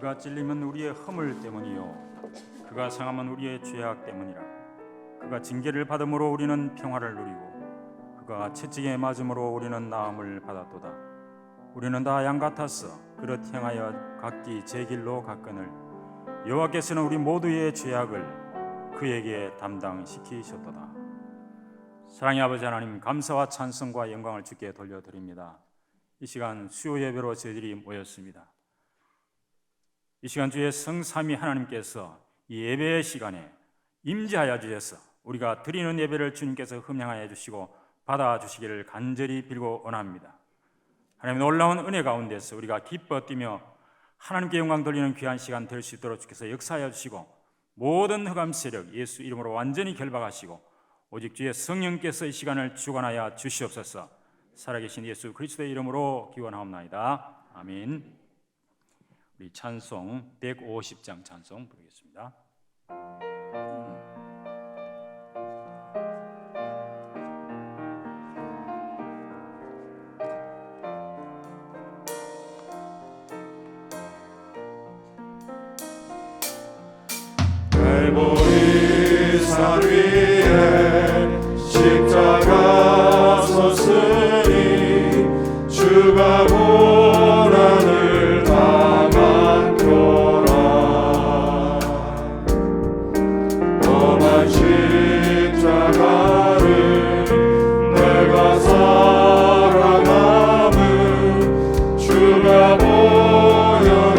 그가 찔림은 우리의 허물 때문이요 그가 상함은 우리의 죄악 때문이라. 그가 징계를 받음으로 우리는 평화를 누리고 그가 채찍에 맞음으로 우리는 나음을 받았도다. 우리는 다 양 같았어 그릇 행하여 각기 제 길로 갔거늘 여호와께서는 우리 모두의 죄악을 그에게 담당시키셨도다. 사랑의 아버지 하나님, 감사와 찬송과 영광을 주께 돌려드립니다. 이 시간 수요 예배로 저희들이 모였습니다. 이 시간 주의 성삼위 하나님께서 이 예배의 시간에 임재하여 주셔서 우리가 드리는 예배를 주님께서 흠양하여 주시고 받아주시기를 간절히 빌고 원합니다. 하나님, 놀라운 은혜 가운데서 우리가 기뻐 뛰며 하나님께 영광 돌리는 귀한 시간 될 수 있도록 주께서 역사하여 주시고 모든 흑암 세력 예수 이름으로 완전히 결박하시고 오직 주의 성령께서 이 시간을 주관하여 주시옵소서. 살아계신 예수 그리스도의 이름으로 기원하옵나이다. 아멘. 우리 찬송 150장 찬송 부르겠습니다. 갈보리 산 위에 십자가 섰으니 주가 고난을 당한도다. 험한 십자가를 내가 사랑함은 주가 보혈을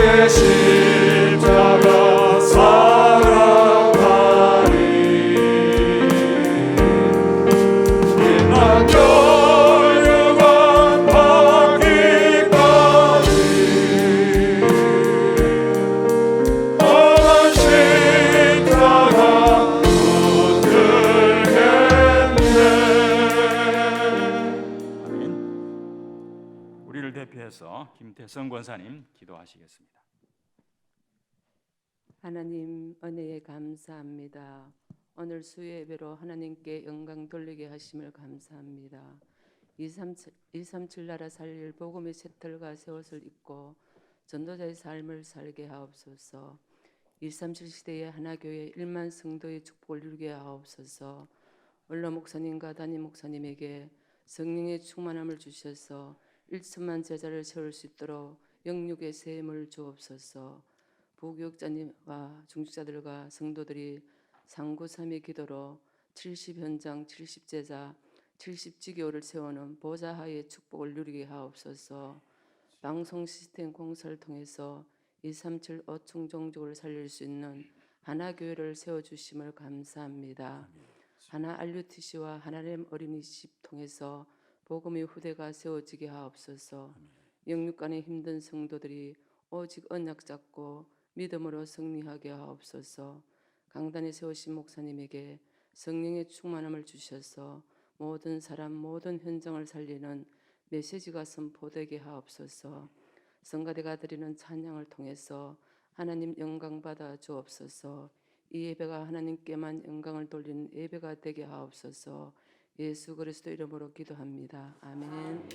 내 십자가 사랑하리 빛난 멸류관 받기까지 험한 십자가 우리를 대표해서 김태성 권사님 기도하시겠습니다. 하나님 은혜에 감사합니다. 오늘 수요 예배로 하나님께 영광 돌리게 하심을 감사합니다. 237 나라 살릴 복음의 새틀과 새 옷을 입고 전도자의 삶을 살게 하옵소서. 237 시대의 하나교회 1만 성도의 축복을 누리게 하옵소서. 원로 목사님과 담임 목사님에게 성령의 충만함을 주셔서 1천만 제자를 세울 수 있도록 영육의 새 힘을 주옵소서. 부교육자님과 중직자들과 성도들이 상구삼의 기도로 70현장 70제자 70지교를 세우는 보좌하의 축복을 누리게 하옵소서. 방송 시스템 공사를 통해서 237 5층 종족을 살릴 수 있는 하나교회를 세워주심을 감사합니다. 하나 RUTC와 하나님 어린이집 통해서 복음의 후대가 세워지게 하옵소서. 영육간의 힘든 성도들이 오직 언약 잡고 믿음으로 승리하게 하옵소서. 강단에 세우신 목사님에게 성령의 충만함을 주셔서 모든 사람 모든 현장을 살리는 메시지가 선포되게 하옵소서. 성가대가 드리는 찬양을 통해서 하나님 영광 받아 주옵소서. 이 예배가 하나님께만 영광을 돌리는 예배가 되게 하옵소서. 예수 그리스도 이름으로 기도합니다. 아멘.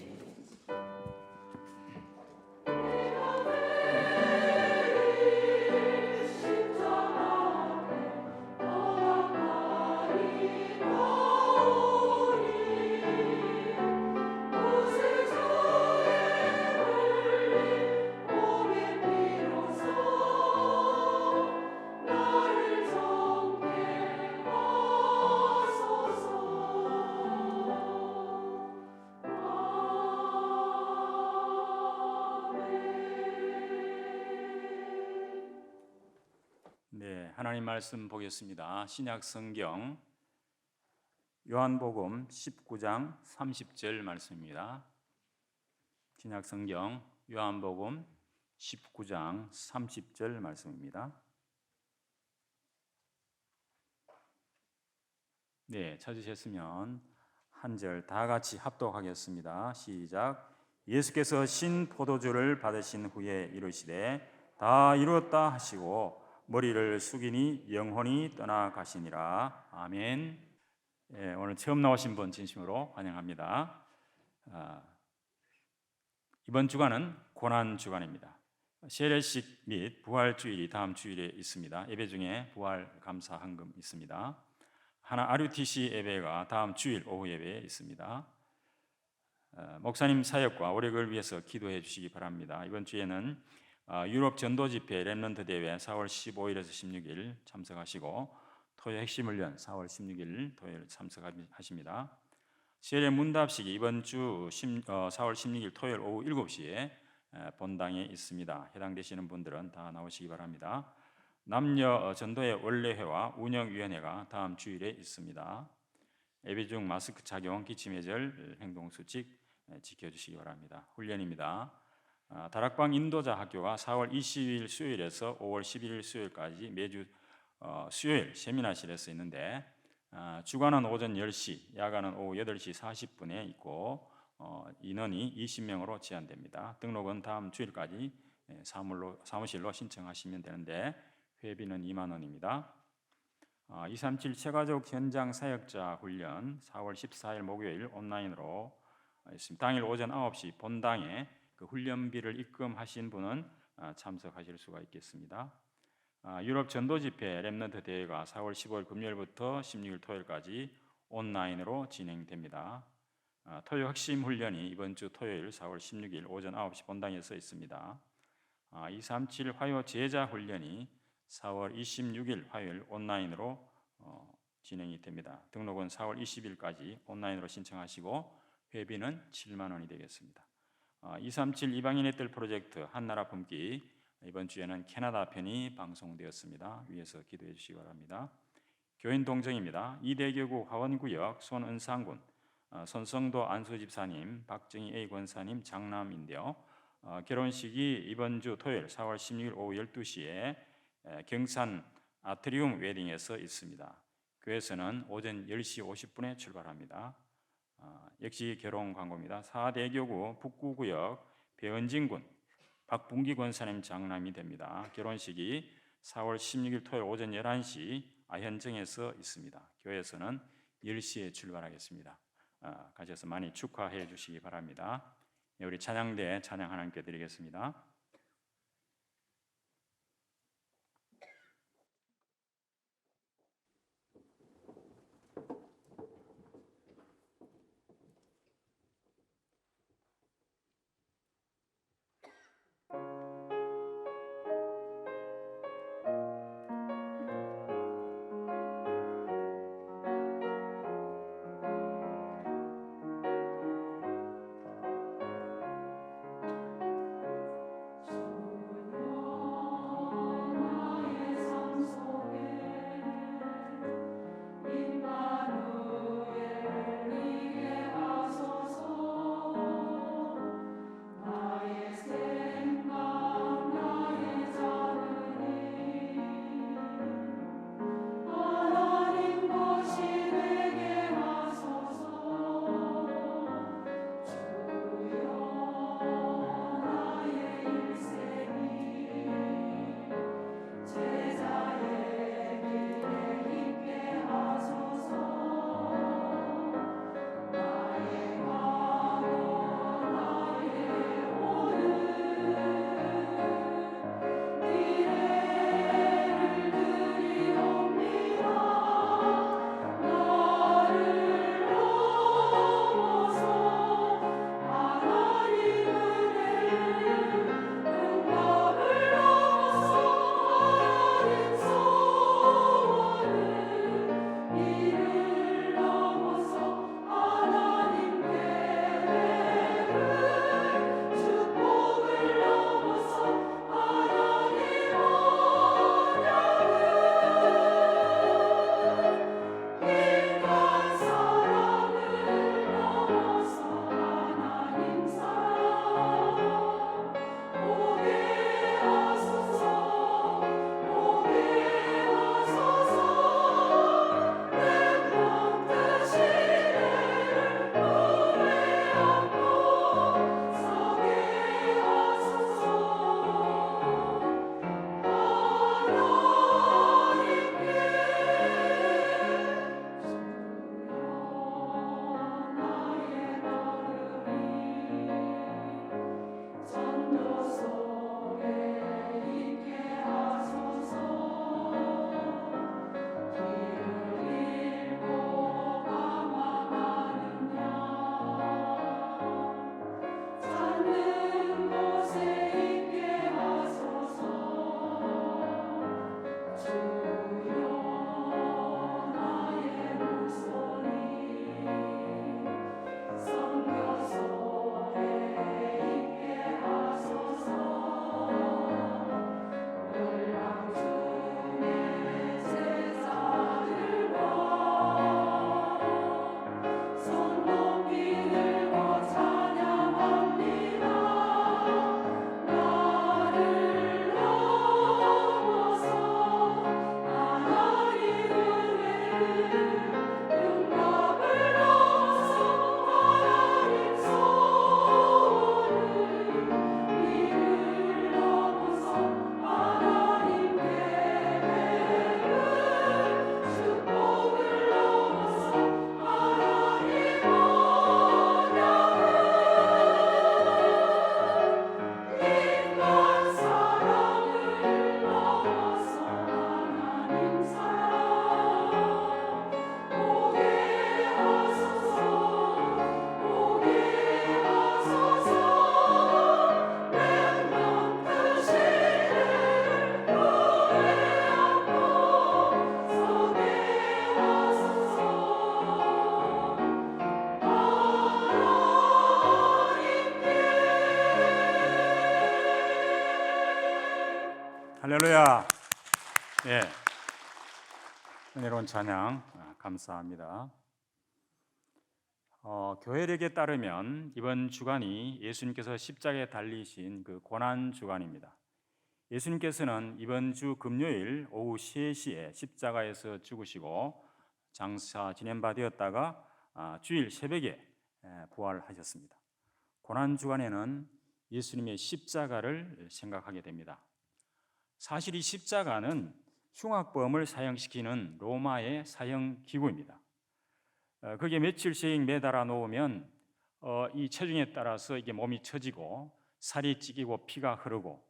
네, 하나님 말씀 보겠습니다. 신약 성경 요한복음 19장 30절 말씀입니다. 신약 성경 요한복음 19장 30절 말씀입니다. 네, 찾으셨으면 한 절 다 같이 합독하겠습니다. 시작. 예수께서 신 포도주를 받으신 후에 이르시되 다 이루었다 하시고 머리를 숙이니 영혼이 떠나가시니라. 아멘. 예, 오늘 처음 나오신 분 진심으로 환영합니다. 이번 주간은 고난 주간입니다. 세례식 및 부활 주일이 다음 주일에 있습니다. 예배 중에 부활 감사 헌금 있습니다. 하나 RUTC 예배가 다음 주일 오후 예배에 있습니다. 목사님 사역과 오력을 위해서 기도해 주시기 바랍니다. 이번 주에는 유럽 전도 집회 렘넌트 대회 4월 15일에서 16일 참석하시고 토요 핵심 훈련 4월 16일 토요일 참석하십니다. 세례 문답식이 이번 주 4월 16일 토요일 오후 7시에 본당에 있습니다. 해당되시는 분들은 다 나오시기 바랍니다. 남녀 전도회 원래회와 운영위원회가 다음 주일에 있습니다. 예배 중 마스크 착용, 기침 예절, 행동 수칙 지켜주시기 바랍니다. 훈련입니다. 다락방 인도자 학교가 4월 20일 수요일에서 5월 11일 수요일까지 매주 수요일 세미나실에서 있는데 주간은 오전 10시, 야간은 오후 8시 40분에 있고 인원이 20명으로 제한됩니다. 등록은 다음 주일까지 사무실로 신청하시면 되는데 회비는 2만 원입니다. 237 체가족 현장 사역자 훈련 4월 14일 목요일 온라인으로 있습니다. 당일 오전 9시 본당에 그 훈련비를 입금하신 분은 참석하실 수가 있겠습니다. 유럽 전도 집회 렘넌트 대회가 4월 15일 금요일부터 16일 토요일까지 온라인으로 진행됩니다. 토요 핵심 훈련이 이번 주 토요일 4월 16일 오전 9시 본당에서 있습니다. 237 화요 제자 훈련이 4월 26일 화요일 온라인으로 진행이 됩니다. 등록은 4월 20일까지 온라인으로 신청하시고 회비는 7만 원이 되겠습니다. 237 이방인의 뜰 프로젝트 한나라 품기 이번 주에는 캐나다 편이 방송되었습니다. 위에서 기도해 주시기 바랍니다. 교인 동정입니다. 이대교구 화원구역 손은상군 손성도 안수집사님, 박정희 A 권사님 장남인데요. 결혼식이 이번 주 토요일 4월 16일 오후 12시에 경산 아트리움 웨딩에서 있습니다. 교회에서는 오전 10시 50분에 출발합니다. 역시 결혼 광고입니다. 사대교구 북구구역 배은진군 박bun기 권사님 장남이 됩니다. 결혼식이 4월 16일 토요일 오전 11시 아현정에서 있습니다. 교회에서는 10시에 출발하겠습니다. 가셔서 많이 축하해 주시기 바랍니다. 우리 찬양대 찬양 하나님께 드리겠습니다. 할렐루야. 예. 은혜로운 찬양 감사합니다. 교회력에 따르면 이번 주간이 예수님께서 십자가에 달리신 그 고난 주간입니다. 예수님께서는 이번 주 금요일 오후 3시에 십자가에서 죽으시고 장사 지낸 바 되었다가 주일 새벽에 부활하셨습니다. 고난 주간에는 예수님의 십자가를 생각하게 됩니다. 사실 이 십자가는 흉악범을 사형시키는 로마의 사형 기구입니다. 거기에 며칠씩 매달아 놓으면 이 체중에 따라서 이게 몸이 처지고 살이 찌기고 피가 흐르고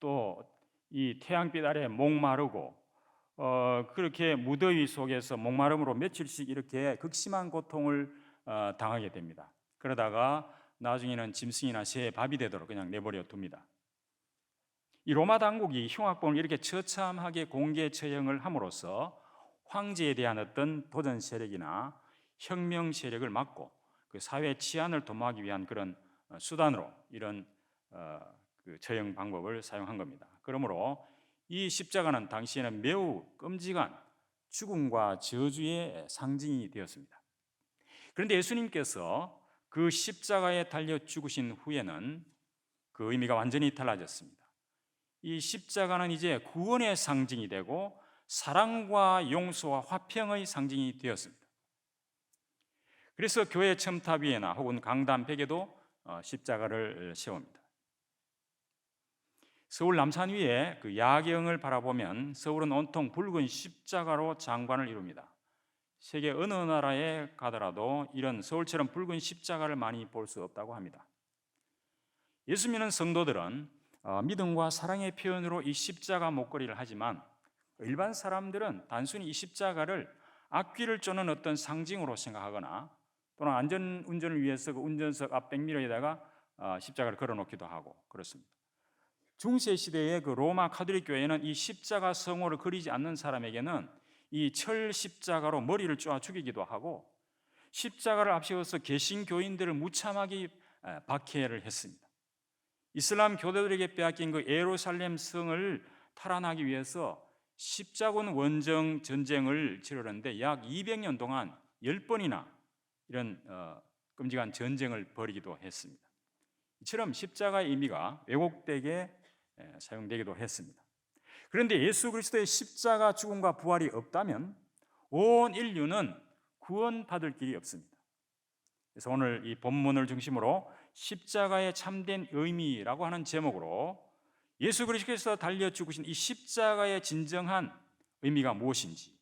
또 이 태양빛 아래 목마르고 그렇게 무더위 속에서 목마름으로 며칠씩 이렇게 극심한 고통을 당하게 됩니다. 그러다가 나중에는 짐승이나 새의 밥이 되도록 그냥 내버려 둡니다. 이 로마 당국이 흉악범을 이렇게 처참하게 공개 처형을 함으로써 황제에 대한 어떤 도전 세력이나 혁명 세력을 막고 그 사회 치안을 도모하기 위한 그런 수단으로 이런 그 처형 방법을 사용한 겁니다. 그러므로 이 십자가는 당시에는 매우 끔찍한 죽음과 저주의 상징이 되었습니다. 그런데 예수님께서 그 십자가에 달려 죽으신 후에는 그 의미가 완전히 달라졌습니다. 이 십자가는 이제 구원의 상징이 되고 사랑과 용서와 화평의 상징이 되었습니다. 그래서 교회 첨탑 위에나 혹은 강단 벽에도 십자가를 세웁니다. 서울 남산 위에 그 야경을 바라보면 서울은 온통 붉은 십자가로 장관을 이룹니다. 세계 어느 나라에 가더라도 이런 서울처럼 붉은 십자가를 많이 볼 수 없다고 합니다. 예수 믿는 성도들은 믿음과 사랑의 표현으로 이 십자가 목걸이를 하지만 일반 사람들은 단순히 이 십자가를 앞귀를 쫓는 어떤 상징으로 생각하거나 또는 안전운전을 위해서 그 운전석 앞 백미러에다가 십자가를 걸어놓기도 하고 그렇습니다. 중세 시대의 그 로마 카톨릭 교회는 이 십자가 성호를 그리지 않는 사람에게는 이 철 십자가로 머리를 쪼아 죽이기도 하고 십자가를 앞세워서 개신교인들을 무참하게 박해를 했습니다. 이슬람 교도들에게 빼앗긴 그 예루살렘 성을 탈환하기 위해서 십자군 원정 전쟁을 치르는데 약 200년 동안 10번이나 이런 끔찍한 전쟁을 벌이기도 했습니다. 이처럼 십자가의 의미가 왜곡되게 사용되기도 했습니다. 그런데 예수 그리스도의 십자가 죽음과 부활이 없다면 온 인류는 구원받을 길이 없습니다. 그래서 오늘 이 본문을 중심으로 십자가의 참된 의미라고 하는 제목으로 예수 그리스도께서 달려 죽으신 이 십자가의 진정한 의미가 무엇인지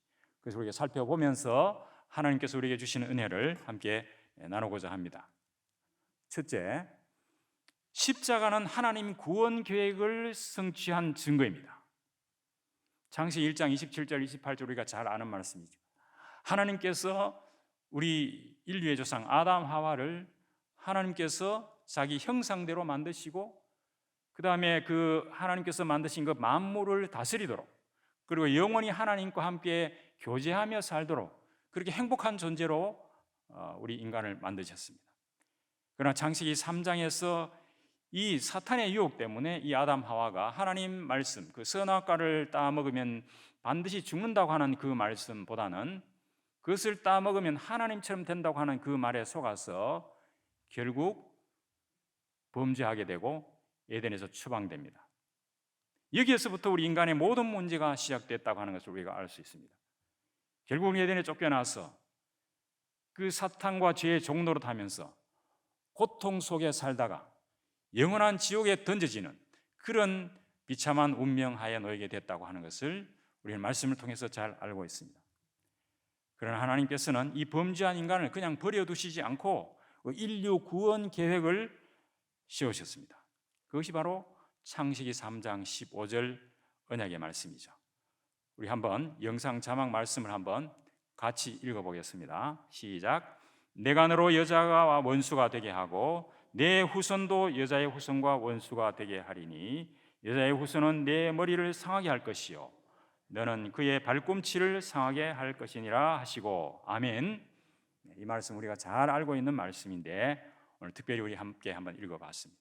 그래서 우리가 살펴보면서 하나님께서 우리에게 주시는 은혜를 함께 나누고자 합니다. 첫째, 십자가는 하나님 구원 계획을 성취한 증거입니다. 창세기 1장 27절 28절 우리가 잘 아는 말씀이죠. 하나님께서 우리 인류의 조상 아담 하와를 하나님께서 자기 형상대로 만드시고 그 다음에 그 하나님께서 만드신 그 만물을 다스리도록 그리고 영원히 하나님과 함께 교제하며 살도록 그렇게 행복한 존재로 우리 인간을 만드셨습니다. 그러나 창세기 3장에서 이 사탄의 유혹 때문에 이 아담 하와가 하나님 말씀 그 선악과를 따먹으면 반드시 죽는다고 하는 그 말씀보다는 그것을 따먹으면 하나님처럼 된다고 하는 그 말에 속아서 결국 범죄하게 되고 에덴에서 추방됩니다. 여기에서부터 우리 인간의 모든 문제가 시작됐다고 하는 것을 우리가 알 수 있습니다. 결국 에덴에 쫓겨나서 그 사탄과 죄의 종노로 타면서 고통 속에 살다가 영원한 지옥에 던져지는 그런 비참한 운명하에 놓이게 됐다고 하는 것을 우리는 말씀을 통해서 잘 알고 있습니다. 그러나 하나님께서는 이 범죄한 인간을 그냥 버려두시지 않고 인류 구원 계획을 세우셨습니다. 그것이 바로 창세기 3장 15절 언약의 말씀이죠. 우리 한번 영상 자막 말씀을 한번 같이 읽어보겠습니다. 시작. 내가 너로 여자와 원수가 되게 하고 내 후손도 여자의 후손과 원수가 되게 하리니 여자의 후손은 내 머리를 상하게 할 것이요 너는 그의 발꿈치를 상하게 할 것이니라 하시고 아멘. 이 말씀 우리가 잘 알고 있는 말씀인데 오늘 특별히 우리 함께 한번 읽어봤습니다.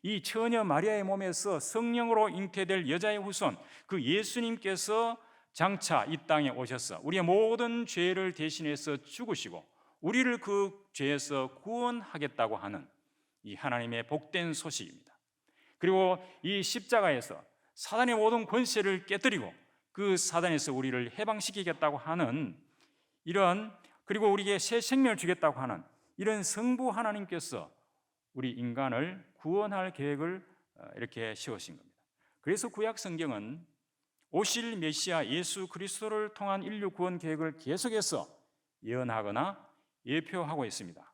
이 처녀 마리아의 몸에서 성령으로 잉태될 여자의 후손 그 예수님께서 장차 이 땅에 오셔서 우리의 모든 죄를 대신해서 죽으시고 우리를 그 죄에서 구원하겠다고 하는 이 하나님의 복된 소식입니다. 그리고 이 십자가에서 사단의 모든 권세를 깨뜨리고 그 사단에서 우리를 해방시키겠다고 하는 이런, 그리고 우리에게 새 생명을 주겠다고 하는 이런 성부 하나님께서 우리 인간을 구원할 계획을 이렇게 세우신 겁니다. 그래서 구약 성경은 오실 메시아 예수 그리스도를 통한 인류 구원 계획을 계속해서 예언하거나 예표하고 있습니다.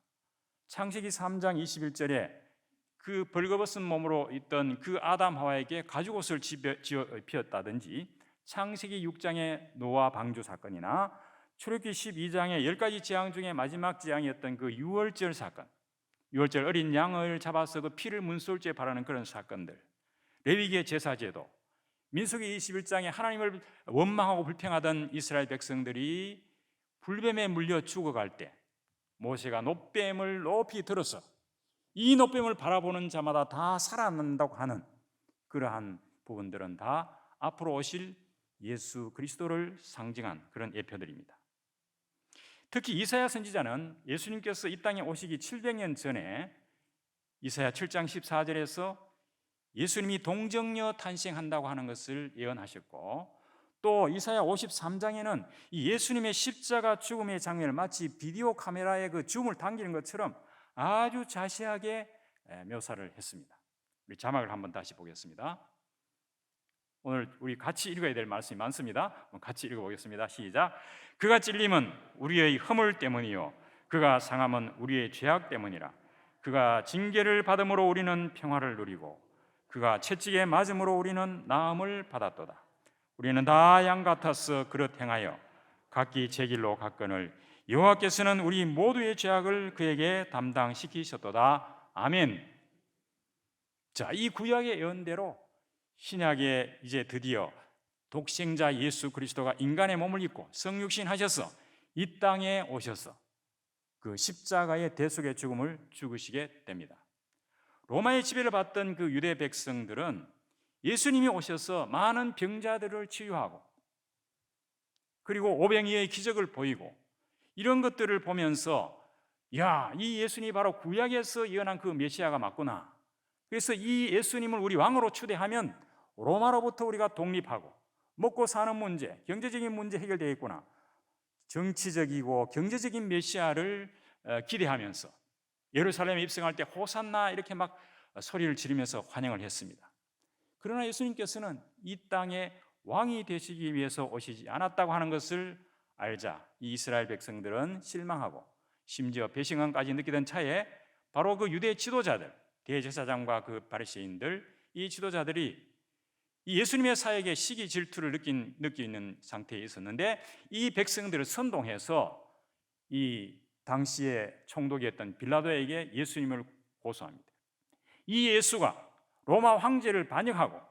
창세기 3장 21절에 그 벌거벗은 몸으로 있던 그 아담 하와에게 가죽옷을 지어 입혔다든지, 창세기 6장의 노아 방주 사건이나 출애굽기 12장의 10가지 재앙 중에 마지막 재앙이었던 그 유월절 사건, 유월절 어린 양을 잡아서 그 피를 문설주에 바르는 그런 사건들, 레위기의 제사제도, 민수기 21장에 하나님을 원망하고 불평하던 이스라엘 백성들이 불뱀에 물려 죽어갈 때 모세가 놋뱀을 높이 들어서 이 놋뱀을 바라보는 자마다 다 살아난다고 하는 그러한 부분들은 다 앞으로 오실 예수 그리스도를 상징한 그런 예표들입니다. 특히 이사야 선지자는 예수님께서 이 땅에 오시기 700년 전에 이사야 7장 14절에서 예수님이 동정녀 탄생한다고 하는 것을 예언하셨고, 또 이사야 53장에는 이 예수님의 십자가 죽음의 장면을 마치 비디오 카메라에 그 줌을 당기는 것처럼 아주 자세하게 묘사를 했습니다. 우리 자막을 한번 다시 보겠습니다. 오늘 우리 같이 읽어야 될 말씀이 많습니다. 같이 읽어보겠습니다. 시작. 그가 찔림은 우리의 허물 때문이요 그가 상함은 우리의 죄악 때문이라. 그가 징계를 받음으로 우리는 평화를 누리고 그가 채찍에 맞음으로 우리는 나음을 받았도다. 우리는 다 양 같아서 그릇 행하여 각기 제 길로 갔거늘 여호와께서는 우리 모두의 죄악을 그에게 담당시키셨도다. 아멘. 자, 이 구약의 예언대로 신약에 이제 드디어 독생자 예수 그리스도가 인간의 몸을 입고 성육신 하셔서 이 땅에 오셔서 그 십자가의 대속의 죽음을 죽으시게 됩니다. 로마의 지배를 받던 그 유대 백성들은 예수님이 오셔서 많은 병자들을 치유하고 그리고 오병이의 기적을 보이고 이런 것들을 보면서 야, 이 예수님이 바로 구약에서 예언한 그 메시아가 맞구나. 그래서 이 예수님을 우리 왕으로 추대하면 로마로부터 우리가 독립하고 먹고 사는 문제, 경제적인 문제 해결되겠구나. 정치적이고 경제적인 메시아를 기대하면서 예루살렘에 입성할 때 호산나 이렇게 막 소리를 지르면서 환영을 했습니다. 그러나 예수님께서는 이 땅에 왕이 되시기 위해서 오시지 않았다고 하는 것을 알자 이 이스라엘 백성들은 실망하고 심지어 배신감까지 느끼던 차에 바로 그 유대 지도자들, 대제사장과 그 바리새인들, 이 지도자들이 이 예수님의 사역에 시기 질투를 느끼는 상태에 있었는데 이 백성들을 선동해서 이 당시에 총독이었던 빌라도에게 예수님을 고소합니다. 이 예수가 로마 황제를 반역하고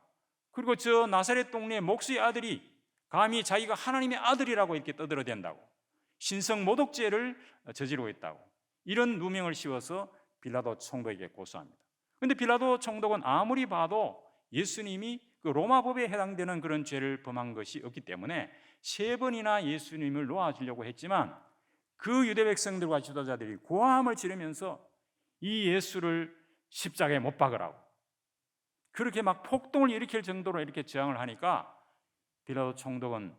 그리고 저 나사렛 동네 목수의 아들이 감히 자기가 하나님의 아들이라고 이렇게 떠들어댄다고, 신성 모독죄를 저지르고 있다고, 이런 누명을 씌워서 빌라도 총독에게 고소합니다. 그런데 빌라도 총독은 아무리 봐도 예수님이 그 로마 법에 해당되는 그런 죄를 범한 것이 없기 때문에 3번이나 예수님을 놓아주려고 했지만 그 유대 백성들과 지도자들이 고함을 지르면서 이 예수를 십자가에 못 박으라고 그렇게 막 폭동을 일으킬 정도로 이렇게 저항을 하니까 빌라도 총독은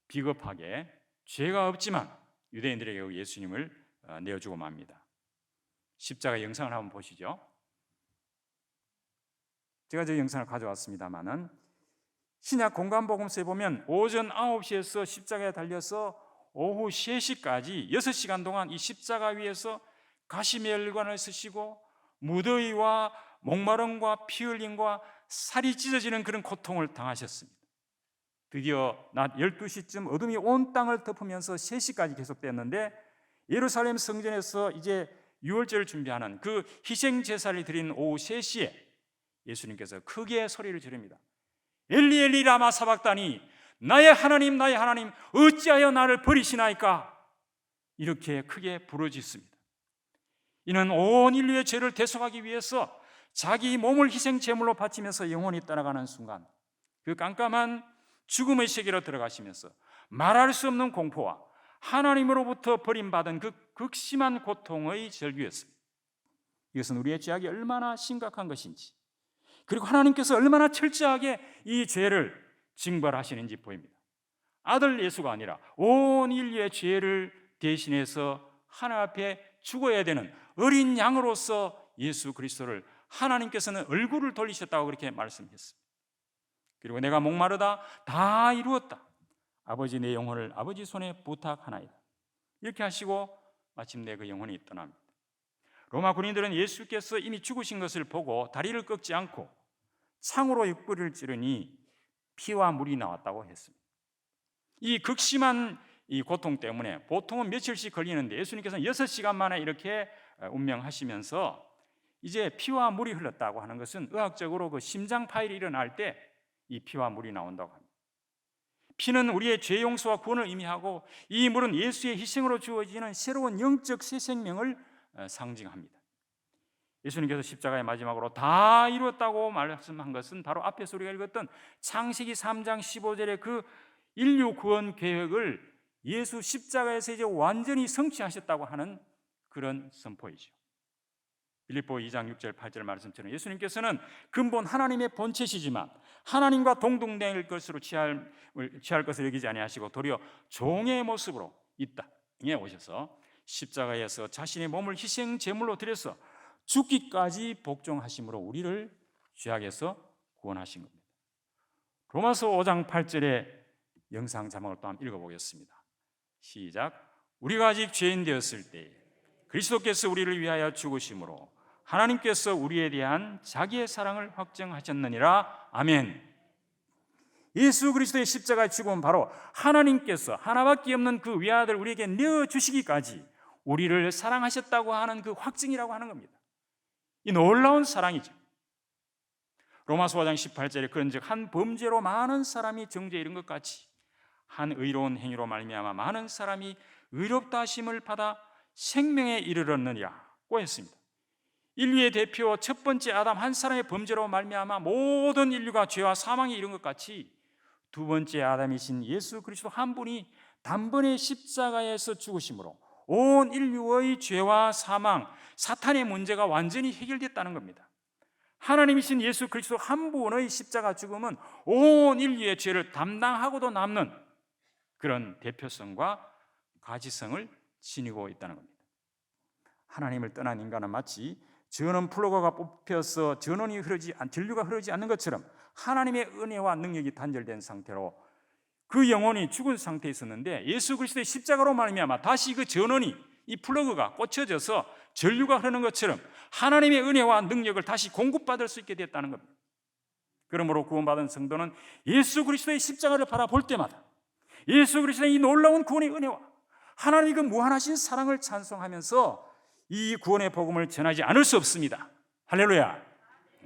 비겁하게 죄가 없지만 유대인들에게 예수님을 내어주고 맙니다. 십자가 영상을 한번 보시죠. 제가 저 영상을 가져왔습니다만은 신약 공관복음서에 보면 오전 9시에서 십자가에 달려서 오후 3시까지 6시간 동안 이 십자가 위에서 가시멜관을 쓰시고 무더위와 목마름과 피 흘림과 살이 찢어지는 그런 고통을 당하셨습니다. 드디어 낮 12시쯤 어둠이 온 땅을 덮으면서 3시까지 계속됐는데 예루살렘 성전에서 이제 유월절을 준비하는 그 희생 제사를 드린 오후 3시에 예수님께서 크게 소리를 지릅니다. 엘리 엘리 라마 사박다니, 나의 하나님 나의 하나님 어찌하여 나를 버리시나이까. 이렇게 크게 부르짖습니다. 이는 온 인류의 죄를 대속하기 위해서 자기 몸을 희생 제물로 바치면서 영원히 떠나가는 순간, 그 깜깜한 죽음의 세계로 들어가시면서 말할 수 없는 공포와 하나님으로부터 버림받은 그 극심한 고통의 절규였습니다. 이것은 우리의 죄악이 얼마나 심각한 것인지, 그리고 하나님께서 얼마나 철저하게 이 죄를 징벌하시는지 보입니다. 아들 예수가 아니라 온 인류의 죄를 대신해서 하나님 앞에 죽어야 되는 어린 양으로서 예수 그리스도를 하나님께서는 얼굴을 돌리셨다고 그렇게 말씀했습니다. 그리고 내가 목마르다 다 이루었다, 아버지 내 영혼을 아버지 손에 부탁하나이다, 이렇게 하시고 마침내 그 영혼이 떠납니다. 로마 군인들은 예수께서 이미 죽으신 것을 보고 다리를 꺾지 않고 창으로 옆구리를 찌르니 피와 물이 나왔다고 했습니다. 이 극심한 이 고통 때문에 보통은 며칠씩 걸리는데 예수님께서는 6시간 만에 이렇게 운명하시면서 이제 피와 물이 흘렀다고 하는 것은 의학적으로 그 심장 파열이 일어날 때 이 피와 물이 나온다고 합니다. 피는 우리의 죄 용서와 구원을 의미하고, 이 물은 예수의 희생으로 주어지는 새로운 영적 새 생명을 상징합니다. 예수님께서 십자가의 마지막으로 다 이루었다고 말씀한 것은 바로 앞에서 우리가 읽었던 창세기 3장 15절의 그 인류 구원 계획을 예수 십자가에서 이제 완전히 성취하셨다고 하는 그런 선포이죠. 빌립보 2장 6절 8절 말씀처럼 예수님께서는 근본 하나님의 본체시지만 하나님과 동등될 것으로 취할 것을 여기지 아니하시고 도리어 종의 모습으로 이 땅에 오셔서 십자가에서 자신의 몸을 희생 제물로 드려서 죽기까지 복종하심으로 우리를 죄악에서 구원하신 겁니다. 로마서 5장 8절의 영상 자막을 또 한번 읽어보겠습니다. 시작. 우리가 아직 죄인 되었을 때 그리스도께서 우리를 위하여 죽으심으로 하나님께서 우리에 대한 자기의 사랑을 확증하셨느니라. 아멘. 예수 그리스도의 십자가의 죽음은 바로 하나님께서 하나밖에 없는 그 외아들 우리에게 내어주시기까지 우리를 사랑하셨다고 하는 그 확증이라고 하는 겁니다. 이 놀라운 사랑이죠. 로마서 5장 18절에 그런즉 한 범죄로 많은 사람이 정죄에 이른 것 같이 한 의로운 행위로 말미암아 많은 사람이 의롭다 하심을 받아 생명에 이르렀느니라고 했습니다. 인류의 대표 첫 번째 아담 한 사람의 범죄로 말미암아 모든 인류가 죄와 사망에 이른 것 같이 두 번째 아담이신 예수 그리스도 한 분이 단번에 십자가에서 죽으심으로 온 인류의 죄와 사망, 사탄의 문제가 완전히 해결됐다는 겁니다. 하나님이신 예수 그리스도 한 분의 십자가 죽음은 온 인류의 죄를 담당하고도 남는 그런 대표성과 가지성을 지니고 있다는 겁니다. 하나님을 떠난 인간은 마치 전원 플러그가 뽑혀서 전류가 흐르지 않는 것처럼 하나님의 은혜와 능력이 단절된 상태로 그 영혼이 죽은 상태에 있었는데 예수 그리스도의 십자가로 말미암아 다시 그 전원이 이 플러그가 꽂혀져서 전류가 흐르는 것처럼 하나님의 은혜와 능력을 다시 공급받을 수 있게 됐다는 겁니다. 그러므로 구원받은 성도는 예수 그리스도의 십자가를 바라볼 때마다 예수 그리스도의 이 놀라운 구원의 은혜와 하나님의 그 무한하신 사랑을 찬송하면서 이 구원의 복음을 전하지 않을 수 없습니다. 할렐루야.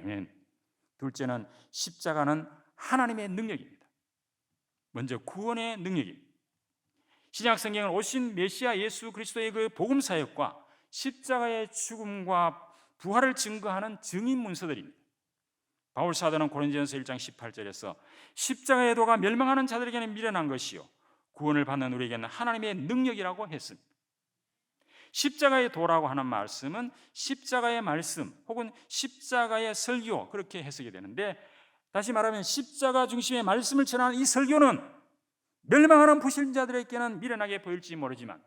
아멘. 둘째는 십자가는 하나님의 능력입니다. 먼저 구원의 능력입니다. 신약 성경은 오신 메시아 예수 그리스도의 그 복음 사역과 십자가의 죽음과 부활을 증거하는 증인 문서들입니다. 바울 사도는 고린도전서 1장 18절에서 십자가의 도가 멸망하는 자들에게는 미련한 것이요 구원을 받는 우리에게는 하나님의 능력이라고 했습니다. 십자가의 도라고 하는 말씀은 십자가의 말씀 혹은 십자가의 설교 그렇게 해석이 되는데, 다시 말하면 십자가 중심의 말씀을 전하는 이 설교는 멸망하는 불신자들에게는 미련하게 보일지 모르지만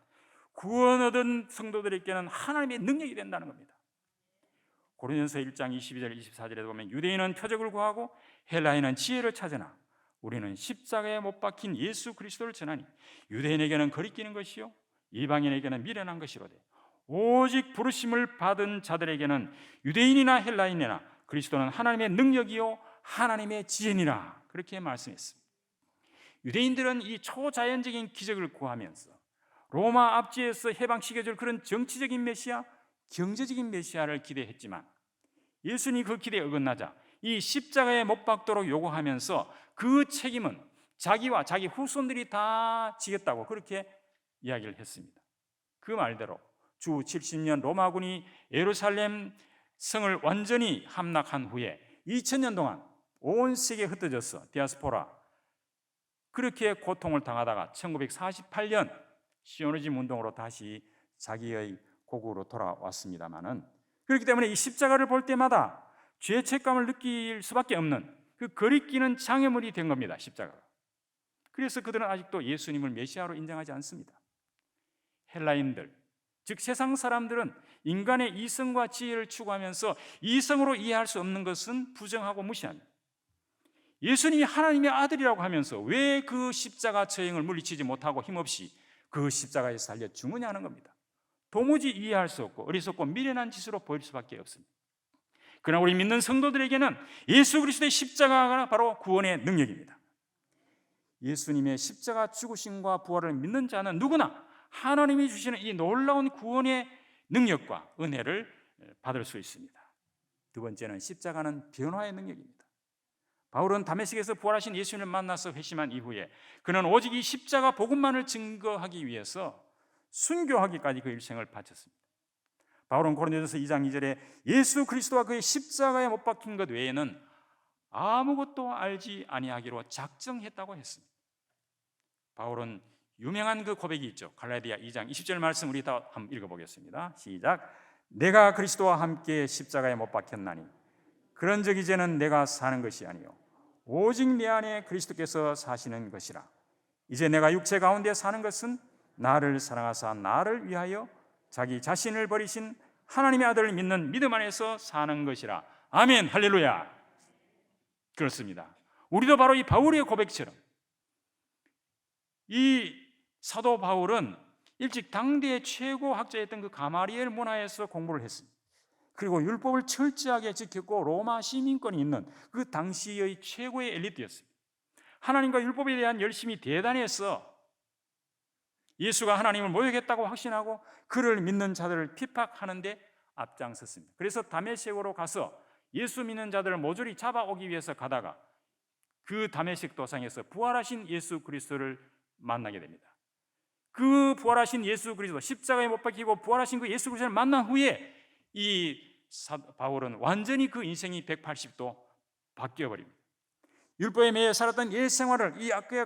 구원 얻은 성도들에게는 하나님의 능력이 된다는 겁니다. 고린도전서 1장 22절 24절에 보면 유대인은 표적을 구하고 헬라인은 지혜를 찾으나 우리는 십자가에 못 박힌 예수 그리스도를 전하니 유대인에게는 거리끼는 것이요 이방인에게는 미련한 것이로되 오직 부르심을 받은 자들에게는 유대인이나 헬라인이나 그리스도는 하나님의 능력이요 하나님의 지혜니라 그렇게 말씀했습니다. 유대인들은 이 초자연적인 기적을 구하면서 로마 압제에서 해방시켜줄 그런 정치적인 메시아, 경제적인 메시아를 기대했지만 예수님이 그 기대에 어긋나자 이 십자가에 못 박도록 요구하면서 그 책임은 자기와 자기 후손들이 다 지겠다고 그렇게 이야기를 했습니다. 그 말대로 주 70년 로마군이 예루살렘 성을 완전히 함락한 후에 2000년 동안 온 세계에 흩어져서 디아스포라 그렇게 고통을 당하다가 1948년 시오니즘 운동으로 다시 자기의 고국으로 돌아왔습니다마는, 그렇기 때문에 이 십자가를 볼 때마다 죄책감을 느낄 수밖에 없는 그 거리끼는 장애물이 된 겁니다, 십자가가. 그래서 그들은 아직도 예수님을 메시아로 인정하지 않습니다. 헬라인들, 즉 세상 사람들은 인간의 이성과 지혜를 추구하면서 이성으로 이해할 수 없는 것은 부정하고 무시합니다. 예수님이 하나님의 아들이라고 하면서 왜 그 십자가 처형을 물리치지 못하고 힘없이 그 십자가에서 달려 죽느냐는 겁니다. 도무지 이해할 수 없고 어리석고 미련한 짓으로 보일 수밖에 없습니다. 그러나 우리 믿는 성도들에게는 예수 그리스도의 십자가가 바로 구원의 능력입니다. 예수님의 십자가 죽으심과 부활을 믿는 자는 누구나 하나님이 주시는 이 놀라운 구원의 능력과 은혜를 받을 수 있습니다. 두 번째는 십자가는 변화의 능력입니다. 바울은 다메섹에서 부활하신 예수님을 만나서 회심한 이후에 그는 오직 이 십자가 복음만을 증거하기 위해서 순교하기까지 그 일생을 바쳤습니다. 바울은 고린도전서 2장 2절에 예수 그리스도와 그의 십자가에 못 박힌 것 외에는 아무것도 알지 아니하기로 작정했다고 했습니다. 바울은 유명한 그 고백이 있죠. 갈라디아 2장 20절 말씀 우리 다 한번 읽어보겠습니다. 시작. 내가 그리스도와 함께 십자가에 못 박혔나니 그런즉 이제는 내가 사는 것이 아니요 오직 내 안에 그리스도께서 사시는 것이라. 이제 내가 육체 가운데 사는 것은 나를 사랑하사 나를 위하여 자기 자신을 버리신 하나님의 아들을 믿는 믿음 안에서 사는 것이라. 아멘, 할렐루야. 그렇습니다. 우리도 바로 이 바울의 고백처럼 이 사도 바울은 일찍 당대의 최고 학자였던 그 가마리엘 문화에서 공부를 했습니다. 그리고 율법을 철저하게 지켰고 로마 시민권이 있는 그 당시의 최고의 엘리트였습니다. 하나님과 율법에 대한 열심이 대단해서 예수가 하나님을 모욕했다고 확신하고 그를 믿는 자들을 핍박하는 데 앞장섰습니다. 그래서 다메섹으로 가서 예수 믿는 자들을 모조리 잡아오기 위해서 가다가 그 다메섹 도상에서 부활하신 예수 그리스도를 만나게 됩니다. 그 부활하신 예수 그리스도, 십자가에 못 박히고 부활하신 그 예수 그리스도를 만난 후에 이 바울은 완전히 그 인생이 180도 바뀌어버립니다. 율법에 매여 살았던 옛 생활을 이 아까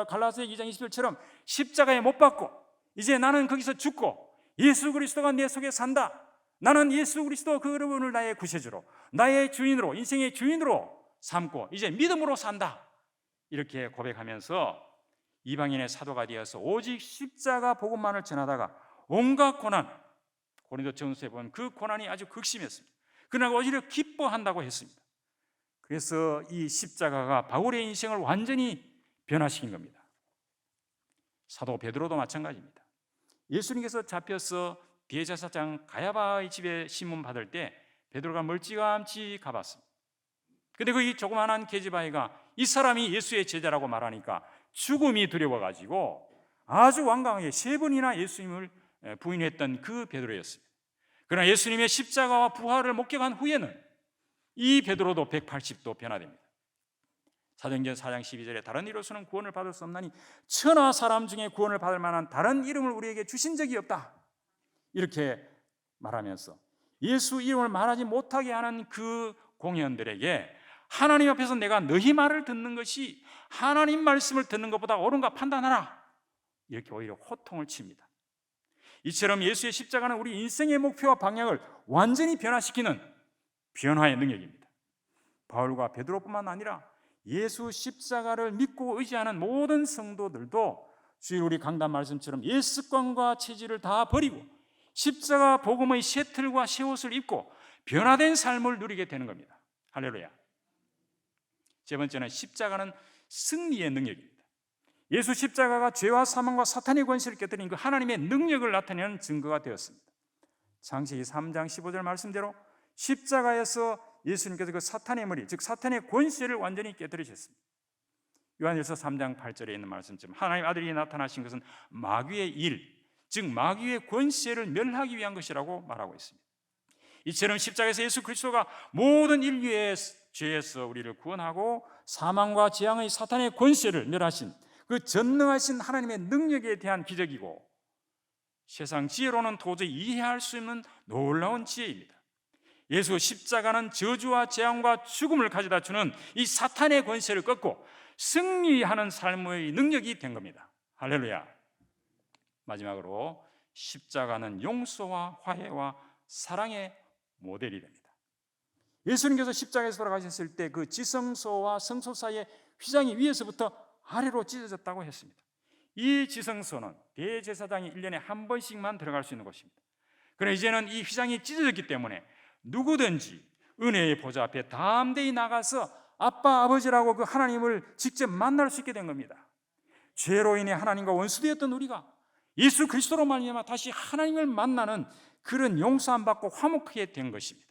갈라디아 2장 20절처럼 십자가에 못 박고 이제 나는 거기서 죽고 예수 그리스도가 내 속에 산다. 나는 예수 그리스도 그분을 나의 구세주로, 나의 주인으로, 인생의 주인으로 삼고 이제 믿음으로 산다. 이렇게 고백하면서 이방인의 사도가 되어서 오직 십자가 복음만을 전하다가 온갖 고난, 고린도전서에 보면 그 고난이 아주 극심했습니다. 그러나 오히려 기뻐한다고 했습니다. 그래서 이 십자가가 바울의 인생을 완전히 변화시킨 겁니다. 사도 베드로도 마찬가지입니다. 예수님께서 잡혀서 대제사장 가야바의 집에 신문 받을 때 베드로가 멀찌감치 가봤습니다. 근데 그 조그만한 계집아이가 이 사람이 예수의 제자라고 말하니까 죽음이 두려워가지고 아주 완강하게 3번이나 예수님을 부인했던 그 베드로였습니다. 그러나 예수님의 십자가와 부활을 목격한 후에는 이 베드로도 180도 변화됩니다. 사도행전 4장 12절에 다른 이로서는 구원을 받을 수 없나니 천하 사람 중에 구원을 받을 만한 다른 이름을 우리에게 주신 적이 없다. 이렇게 말하면서 예수 이름을 말하지 못하게 하는 그 공회원들에게 하나님 앞에서 내가 너희 말을 듣는 것이 하나님 말씀을 듣는 것보다 옳은가 판단하라. 이렇게 오히려 호통을 칩니다. 이처럼 예수의 십자가는 우리 인생의 목표와 방향을 완전히 변화시키는 변화의 능력입니다. 바울과 베드로뿐만 아니라 예수 십자가를 믿고 의지하는 모든 성도들도 주일 우리 강단 말씀처럼 옛 습관과 체질을 다 버리고 십자가 복음의 새 틀과 새 옷을 입고 변화된 삶을 누리게 되는 겁니다. 할렐루야. 세 번째는 십자가는 승리의 능력입니다. 예수 십자가가 죄와 사망과 사탄의 권세를 깨뜨린 그 하나님의 능력을 나타내는 증거가 되었습니다. 창세기 3장 15절 말씀대로 십자가에서 예수님께서 그 사탄의 머리, 즉 사탄의 권세를 완전히 깨뜨리셨습니다. 요한일서 3장 8절에 있는 말씀처럼 하나님 아들이 나타나신 것은 마귀의 일, 즉 마귀의 권세를 멸하기 위한 것이라고 말하고 있습니다. 이처럼 십자가에서 예수 그리스도가 모든 인류의 죄에서 우리를 구원하고 사망과 재앙의 사탄의 권세를 멸하신 그 전능하신 하나님의 능력에 대한 기적이고 세상 지혜로는 도저히 이해할 수 없는 놀라운 지혜입니다. 예수 십자가는 저주와 재앙과 죽음을 가져다 주는 이 사탄의 권세를 꺾고 승리하는 삶의 능력이 된 겁니다. 할렐루야. 마지막으로 십자가는 용서와 화해와 사랑의 모델이 됩니다. 예수님께서 십자가에서 돌아가셨을 때 그 지성소와 성소 사이의 휘장이 위에서부터 아래로 찢어졌다고 했습니다. 이 지성소는 대제사장이 1년에 한 번씩만 들어갈 수 있는 곳입니다. 그러나 이제는 이 휘장이 찢어졌기 때문에 누구든지 은혜의 보좌 앞에 담대히 나가서 아빠, 아버지라고 그 하나님을 직접 만날 수 있게 된 겁니다. 죄로 인해 하나님과 원수되었던 우리가 예수 그리스도로 말미암아 다시 하나님을 만나는 그런 용서함 받고 화목하게 된 것입니다.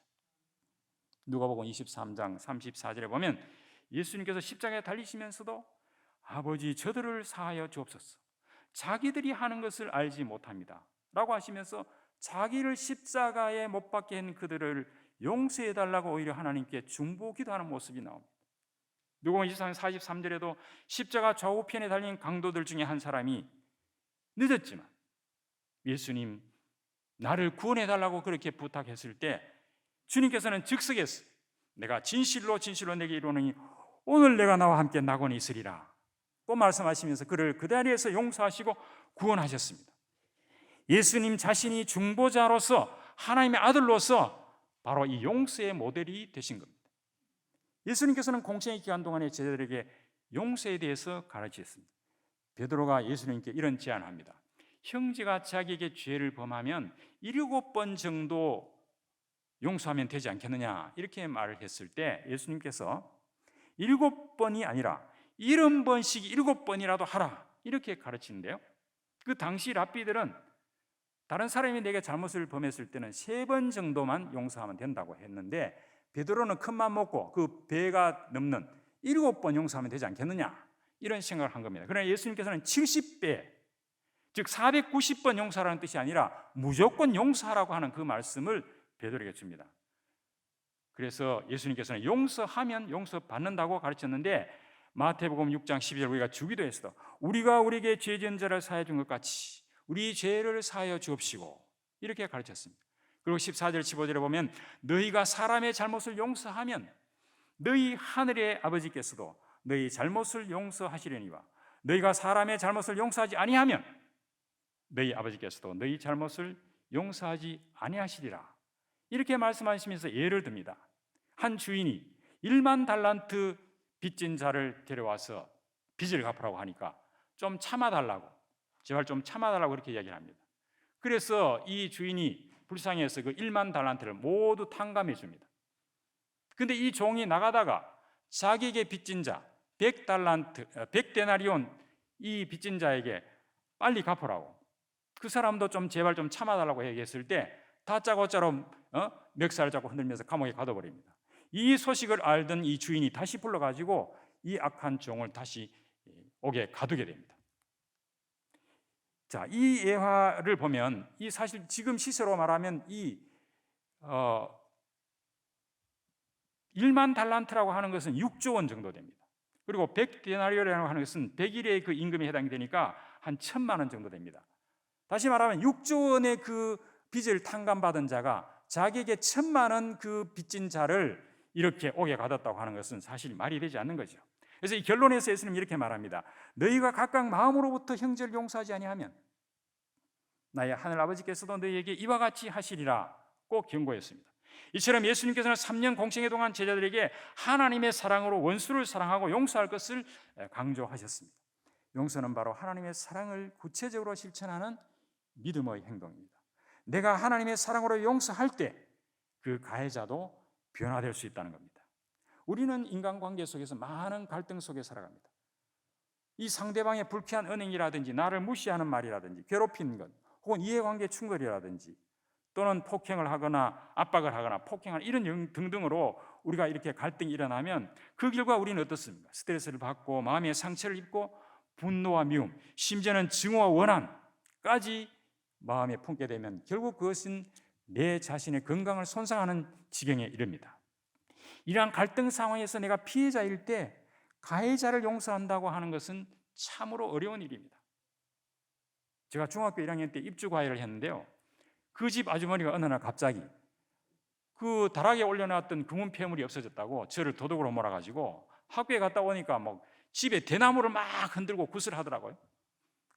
누가복음 23장 34절에 보면 예수님께서 십자가에 달리시면서도 아버지 저들을 사하여 주옵소서, 자기들이 하는 것을 알지 못합니다 라고 하시면서 자기를 십자가에 못 박게 한 그들을 용서해 달라고 오히려 하나님께 중보 기도하는 모습이 나옵니다. 누가복음 23장 43절에도 십자가 좌우편에 달린 강도들 중에 한 사람이 늦었지만 예수님 나를 구원해 달라고 그렇게 부탁했을 때 주님께서는 즉석에서 내가 진실로 진실로 내게 이르노니 오늘 내가 나와 함께 낙원에 있으리라 또 말씀하시면서 그를 그 자리에서 용서하시고 구원하셨습니다. 예수님 자신이 중보자로서 하나님의 아들로서 바로 이 용서의 모델이 되신 겁니다. 예수님께서는 공생의 기간 동안에 제자들에게 용서에 대해서 가르치셨습니다. 베드로가 예수님께 이런 제안을 합니다. 형제가 자기에게 죄를 범하면 7번 정도 용서하면 되지 않겠느냐 이렇게 말을 했을 때 예수님께서 7번이 아니라 70번씩 7번이라도 하라 이렇게 가르치는데요, 그 당시 랍비들은 다른 사람이 내게 잘못을 범했을 때는 3번 정도만 용서하면 된다고 했는데 베드로는 큰맘 먹고 그 배가 넘는 7번 용서하면 되지 않겠느냐 이런 생각을 한 겁니다. 그러나 예수님께서는 70배 즉 490번 용서하라는 뜻이 아니라 무조건 용서하라고 하는 그 말씀을 베드로에게 줍니다. 그래서 예수님께서는 용서하면 용서받는다고 가르쳤는데 마태복음 6장 12절 우리가 주기도에서도 우리가 우리에게 죄 지은 자를 사하여 준 것 같이 우리 죄를 사하여 주옵시고 이렇게 가르쳤습니다. 그리고 14절 15절에 보면 너희가 사람의 잘못을 용서하면 너희 하늘의 아버지께서도 너희 잘못을 용서하시려니와 너희가 사람의 잘못을 용서하지 아니하면 너희 아버지께서도 너희 잘못을 용서하지 아니하시리라 이렇게 말씀하시면서 예를 듭니다. 한 주인이 1만 달란트 빚진 자를 데려와서 빚을 갚으라고 하니까 좀 참아달라고 제발 좀 참아달라고 그렇게 이야기를 합니다. 그래서 이 주인이 불쌍해서 그 1만 달란트를 모두 탕감해 줍니다. 근데 이 종이 나가다가 자기에게 빚진 자 100달란트 100데나리온 이 빚진 자에게 빨리 갚으라고 그 사람도 좀 제발 좀 참아달라고 얘기했을 때 다짜고짜로 멱살을 잡고 흔들면서 감옥에 가둬버립니다. 이 소식을 알던 이 주인이 다시 불러가지고 이 악한 종을 다시 옥에 가두게 됩니다. 자, 이 예화를 보면 이 사실 지금 시세로 말하면 이 1만 달란트라고 하는 것은 6조 원 정도 됩니다. 그리고 100데나리온이라고 하는 것은 100일의 그 임금에 해당이 되니까 한 1,000만 원 정도 됩니다. 다시 말하면 6조 원의 그 빚을 탕감받은 자가 자기에게 1,000만 원 그 빚진 자를 이렇게 옥에 가뒀다고 하는 것은 사실 말이 되지 않는 거죠. 그래서 이 결론에서 예수님은 이렇게 말합니다. 너희가 각각 마음으로부터 형제를 용서하지 아니하면 나의 하늘 아버지께서도 너희에게 이와 같이 하시리라 꼭 경고했습니다. 이처럼 예수님께서는 3년 공생의 동안 제자들에게 하나님의 사랑으로 원수를 사랑하고 용서할 것을 강조하셨습니다. 용서는 바로 하나님의 사랑을 구체적으로 실천하는 믿음의 행동입니다. 내가 하나님의 사랑으로 용서할 때 그 가해자도 변화될 수 있다는 겁니다. 우리는 인간관계 속에서 많은 갈등 속에 살아갑니다. 이 상대방의 불쾌한 언행이라든지 나를 무시하는 말이라든지 괴롭히는 것 혹은 이해관계 충돌이라든지 또는 폭행을 하거나 압박을 하거나 폭행하는 이런 등등으로 우리가 이렇게 갈등이 일어나면 그 결과 우리는 어떻습니까? 스트레스를 받고 마음의 상처를 입고 분노와 미움 심지어는 증오와 원한까지 마음에 품게 되면 결국 그것은 내 자신의 건강을 손상하는 지경에 이릅니다. 이러한 갈등 상황에서 내가 피해자일 때 가해자를 용서한다고 하는 것은 참으로 어려운 일입니다. 제가 중학교 1학년 때 입주 과외를 했는데요, 그 집 아주머니가 어느 날 갑자기 그 다락에 올려놨던 금은 폐물이 없어졌다고 저를 도둑으로 몰아가지고 학교에 갔다 오니까 뭐 집에 대나무를 막 흔들고 굿을 하더라고요.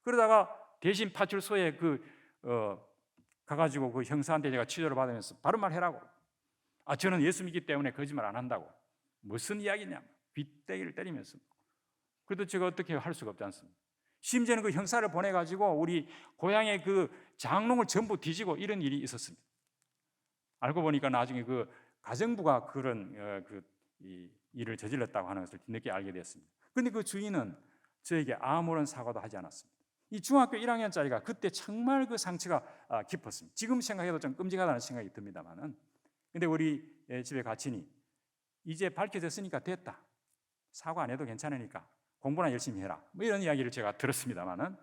그러다가 대신 파출소에 가가지고 그 형사한테 제가 취조를 받으면서 바른 말 해라고. 저는 예수 믿기 때문에 거짓말 안 한다고. 무슨 이야기냐? 빗대기를 때리면서. 그래도 제가 어떻게 할 수가 없지 않습니까? 심지어는 그 형사를 보내가지고 우리 고향의 그 장롱을 전부 뒤지고 이런 일이 있었습니다. 알고 보니까 나중에 그 가정부가 그런 이 일을 저질렀다고 하는 것을 뒤늦게 알게 됐습니다. 그런데 그 주인은 저에게 아무런 사과도 하지 않았습니다. 이 중학교 1학년짜리가 그때 정말 그 상처가 깊었습니다. 지금 생각해도 좀 끔찍하다는 생각이 듭니다만은. 근데 우리 집에 가치니 이제 밝혀졌으니까 됐다. 사과 안 해도 괜찮으니까 공부나 열심히 해라. 뭐 이런 이야기를 제가 들었습니다만은.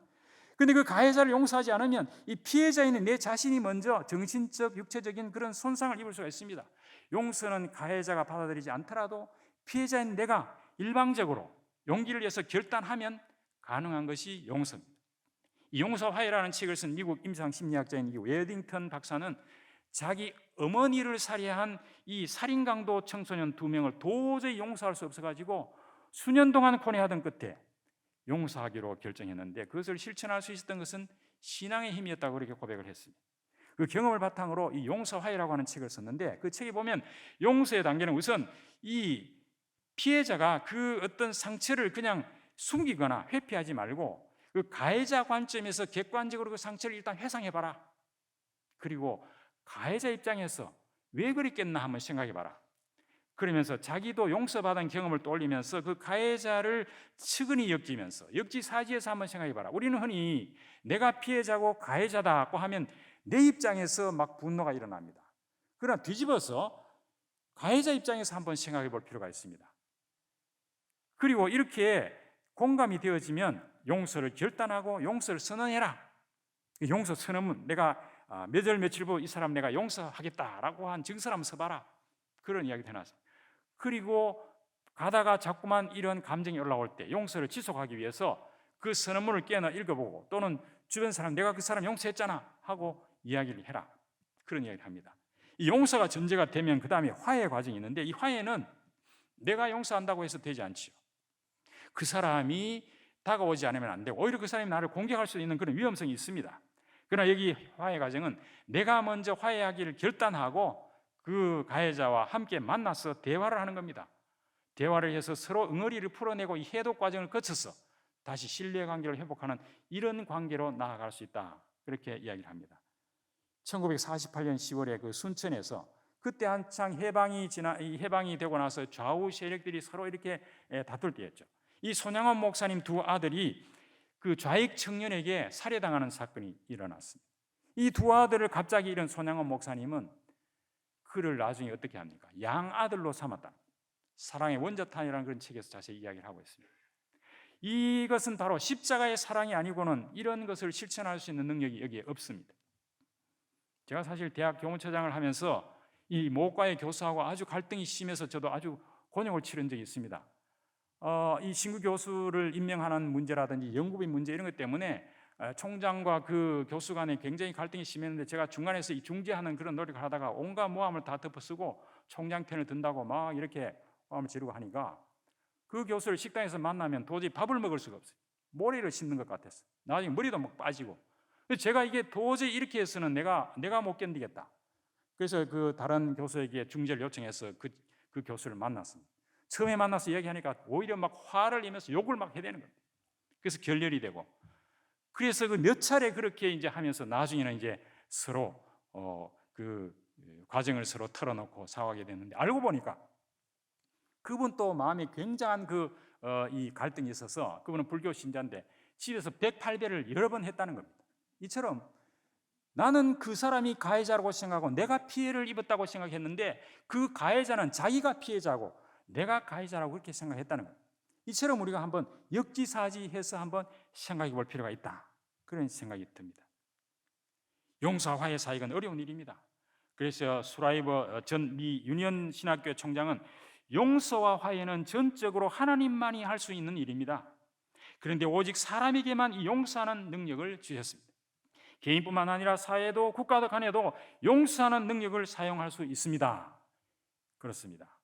근데 그 가해자를 용서하지 않으면 이 피해자인 내 자신이 먼저 정신적, 육체적인 그런 손상을 입을 수가 있습니다. 용서는 가해자가 받아들이지 않더라도 피해자인 내가 일방적으로 용기를 내서 결단하면 가능한 것이 용서입니다. 이 용서화해라는 책을 쓴 미국 임상심리학자인 이 웨딩턴 박사는 자기 어머니를 살해한 이 살인강도 청소년 2명을 도저히 용서할 수 없어가지고 수년 동안 고뇌하던 끝에 용서하기로 결정했는데 그것을 실천할 수 있었던 것은 신앙의 힘이었다고 그렇게 고백을 했습니다. 그 경험을 바탕으로 이 용서화해라고 하는 책을 썼는데 그 책에 보면 용서의 단계는 우선 이 피해자가 그 어떤 상처를 그냥 숨기거나 회피하지 말고 그 가해자 관점에서 객관적으로 그 상처를 일단 회상해봐라. 그리고 가해자 입장에서 왜 그랬겠나 한번 생각해봐라. 그러면서 자기도 용서받은 경험을 떠올리면서 그 가해자를 측은히 엮이면서 역지사지해서 한번 생각해봐라. 우리는 흔히 내가 피해자고 가해자다고 하면 내 입장에서 막 분노가 일어납니다. 그러나 뒤집어서 가해자 입장에서 한번 생각해 볼 필요가 있습니다. 그리고 이렇게 공감이 되어지면 용서를 결단하고 용서를 선언해라. 용서 선언문, 내가 몇 월 며칠부 이 사람 내가 용서하겠다라고 한 증서를 한번 써봐라. 그런 이야기도 해놨어요. 그리고 가다가 자꾸만 이런 감정이 올라올 때 용서를 지속하기 위해서 그 선언문을 깨어나 읽어보고 또는 주변 사람 내가 그 사람 용서했잖아 하고 이야기를 해라. 그런 이야기를 합니다. 이 용서가 전제가 되면 그 다음에 화해 과정이 있는데 이 화해는 내가 용서한다고 해서 되지 않지요. 그 사람이 다가오지 않으면 안 되고 오히려 그 사람이 나를 공격할 수 있는 그런 위험성이 있습니다. 그러나 여기 화해 과정은 내가 먼저 화해하기를 결단하고 그 가해자와 함께 만나서 대화를 하는 겁니다. 대화를 해서 서로 응어리를 풀어내고 이 해독 과정을 거쳐서 다시 신뢰관계를 회복하는 이런 관계로 나아갈 수 있다. 그렇게 이야기를 합니다. 1948년 10월에 그 순천에서 그때 한창 해방이 되고 나서 좌우 세력들이 서로 이렇게 다툴 때였죠. 이 손양원 목사님 2 아들이 그 좌익 청년에게 살해당하는 사건이 일어났습니다. 이 2 아들을 갑자기 잃은 손양원 목사님은 그를 나중에 어떻게 합니까? 양아들로 삼았다. 사랑의 원자탄이라는 그런 책에서 자세히 이야기를 하고 있습니다. 이것은 바로 십자가의 사랑이 아니고는 이런 것을 실천할 수 있는 능력이 여기에 없습니다. 제가 사실 대학 교무처장을 하면서 이 모과의 교수하고 아주 갈등이 심해서 저도 아주 곤욕을 치른 적이 있습니다. 이 신구 교수를 임명하는 문제라든지 연구비 문제 이런 것 때문에 총장과 그 교수 간에 굉장히 갈등이 심했는데 제가 중간에서 이 중재하는 그런 노력을 하다가 온갖 모함을 다 덮어쓰고 총장 편을 든다고 막 이렇게 마음을 지르고 하니까 그 교수를 식당에서 만나면 도저히 밥을 먹을 수가 없어요. 모래를 씹는 것 같았어요. 나중에 머리도 막 빠지고. 제가 이게 도저히 이렇게 해서는 내가 못 견디겠다. 그래서 그 다른 교수에게 중재를 요청해서 그 교수를 만났습니다. 처음에 만나서 이야기하니까 오히려 막 화를 내면서 욕을 막 해대는 겁니다. 그래서 결렬이 되고 그래서 그 몇 차례 그렇게 이제 하면서 나중에는 이제 서로 그 과정을 서로 털어놓고 사과하게 됐는데 알고 보니까 그분 또 마음에 굉장한 이 갈등이 있어서 그분은 불교 신자인데 집에서 108배를 여러 번 했다는 겁니다. 이처럼 나는 그 사람이 가해자라고 생각하고 내가 피해를 입었다고 생각했는데 그 가해자는 자기가 피해자고 내가 가해자라고 그렇게 생각했다는 겁니다. 이처럼 우리가 한번 역지사지해서 한번 생각해 볼 필요가 있다. 그런 생각이 듭니다. 용서와 화해 사역은 어려운 일입니다. 그래서 수라이버 전 미 유니언 신학교 총장은 용서와 화해는 전적으로 하나님만이 할 수 있는 일입니다. 그런데 오직 사람에게만 이 용서하는 능력을 주셨습니다. 개인뿐만 아니라 사회도 국가도 간에도 용서하는 능력을 사용할 수 있습니다. 그렇습니다.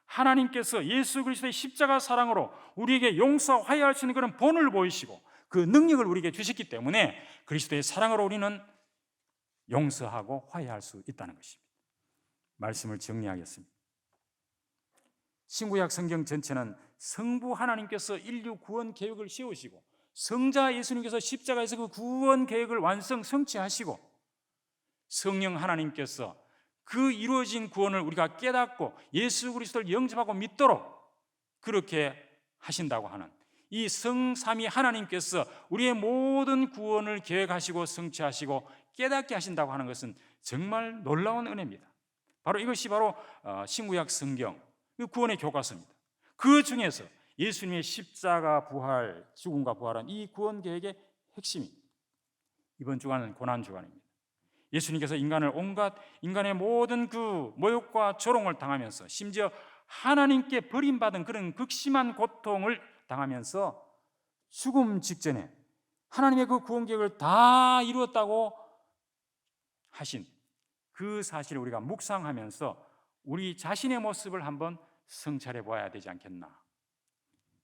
하나님께서 예수 그리스도의 십자가 사랑으로 우리에게 용서와 화해할 수 있는 그런 본을 보이시고 그 능력을 우리에게 주셨기 때문에 그리스도의 사랑으로 우리는 용서하고 화해할 수 있다는 것입니다. 말씀을 정리하겠습니다. 신구약 성경 전체는 성부 하나님께서 인류 구원 계획을 세우시고 성자 예수님께서 십자가에서 그 구원 계획을 성취하시고 성령 하나님께서 그 이루어진 구원을 우리가 깨닫고 예수 그리스도를 영접하고 믿도록 그렇게 하신다고 하는 이 성삼위 하나님께서 우리의 모든 구원을 계획하시고 성취하시고 깨닫게 하신다고 하는 것은 정말 놀라운 은혜입니다. 바로 이것이 바로 신구약 성경 구원의 교과서입니다. 그 중에서 예수님의 십자가 부활, 죽음과 부활은 이 구원 계획의 핵심입니다. 이번 주간은 고난 주간입니다. 예수님께서 온갖 인간의 모든 그 모욕과 조롱을 당하면서 심지어 하나님께 버림받은 그런 극심한 고통을 당하면서 죽음 직전에 하나님의 그 구원 계획을 다 이루었다고 하신 그 사실을 우리가 묵상하면서 우리 자신의 모습을 한번 성찰해 보아야 되지 않겠나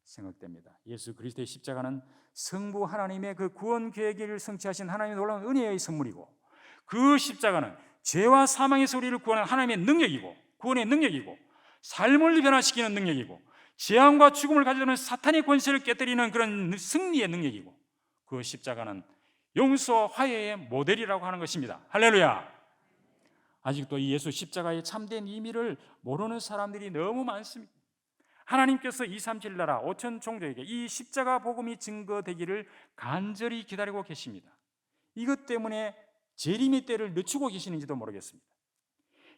생각됩니다. 예수 그리스도의 십자가는 성부 하나님의 그 구원 계획을 성취하신 하나님의 놀라운 은혜의 선물이고 그 십자가는 죄와 사망에서 우리를 구하는 하나님의 능력이고 구원의 능력이고 삶을 변화시키는 능력이고 재앙과 죽음을 가져오는 사탄의 권세를 깨뜨리는 그런 승리의 능력이고 그 십자가는 용서와 화해의 모델이라고 하는 것입니다. 할렐루야. 아직도 이 예수 십자가의 참된 의미를 모르는 사람들이 너무 많습니다. 하나님께서 237 나라 5천 종족에게 이 십자가 복음이 증거되기를 간절히 기다리고 계십니다. 이것 때문에 재림의 때를 늦추고 계시는지도 모르겠습니다.